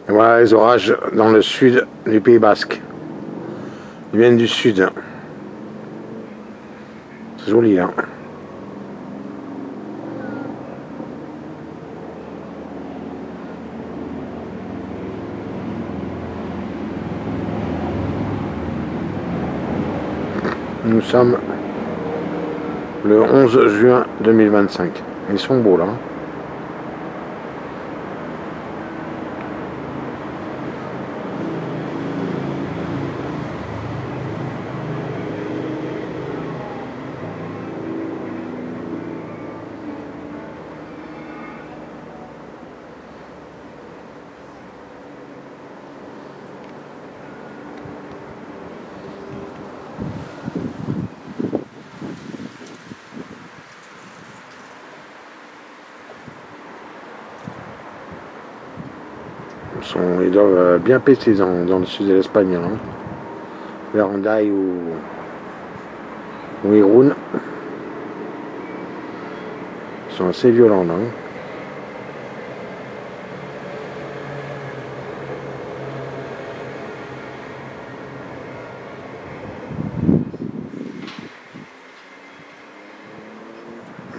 Et voilà les orages dans le sud du Pays Basque. Ils viennent du sud. C'est joli, hein. Nous sommes le 11 juin 2025. Ils sont beaux là. Ils doivent bien péter dans le sud de l'Espagne, hein. Vers Hendaye ou Irún. Ils sont assez violents là, hein.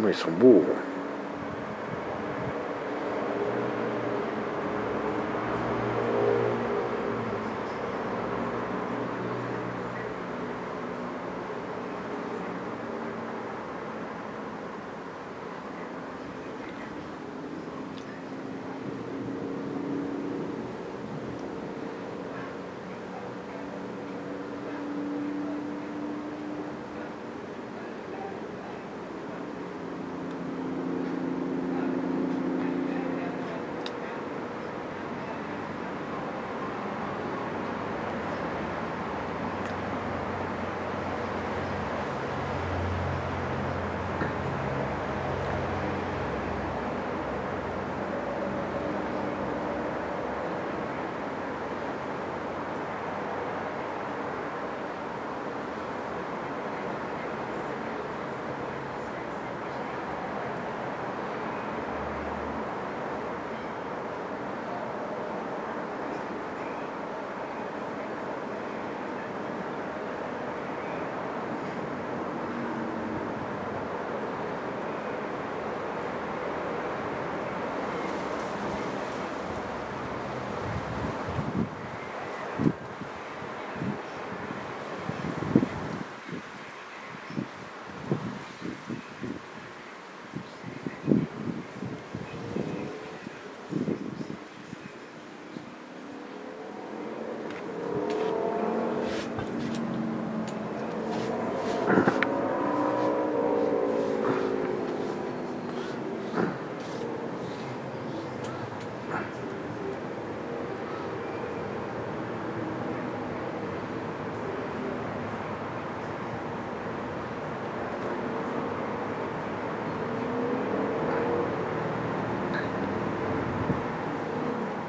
Ils sont beaux.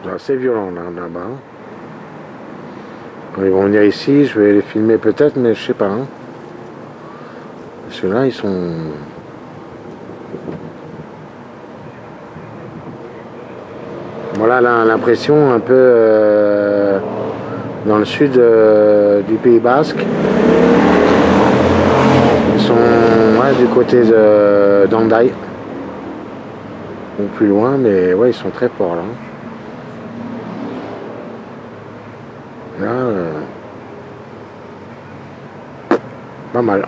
C'est assez violent là-bas. Quand ils vont venir ici, je vais les filmer peut-être, mais je sais pas, hein. Ceux-là, ils sont... Voilà l'impression un peu dans le sud du Pays Basque. Ils sont du côté d'Hendaye. Ou plus loin, mais ouais, ils sont très forts là. Là, pas mal.